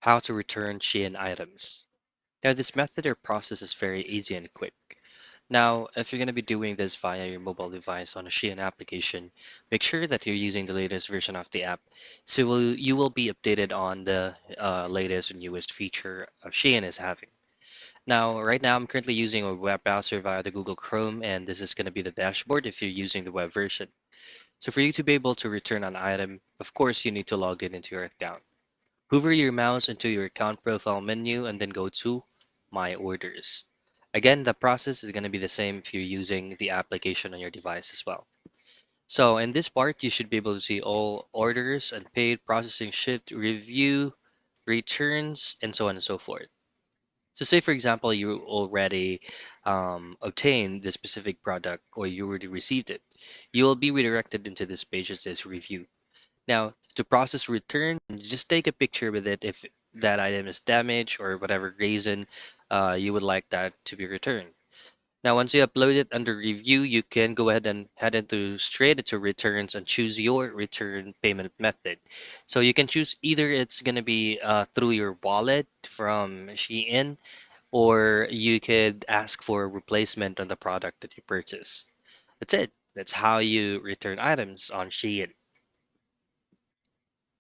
How to return Shein items. Now, this method or process is very easy and quick. Now, if you're going to be doing this via your mobile device on a Shein application, make sure that you're using the latest version of the app so you will be updated on the latest and newest feature of Shein is having. Now, right now, I'm currently using a web browser via the Google Chrome, and this is going to be the dashboard if you're using the web version. So, for you to be able to return an item, of course, you need to log in into your account. Hover your mouse into your account profile menu and then go to My Orders. Again, the process is going to be the same if you're using the application on your device as well. So in this part, you should be able to see all orders, unpaid, processing shipped, review, returns, and so on and so forth. So say, for example, you already obtained the specific product or you already received it. You will be redirected into this page that says review. Now, to process return, just take a picture with it if that item is damaged or whatever reason you would like that to be returned. Now, once you upload it under review, you can go ahead and head into straight into returns and choose your return payment method. So you can choose either it's going to be through your wallet from Shein, or you could ask for a replacement on the product that you purchase. That's it. That's how you return items on Shein.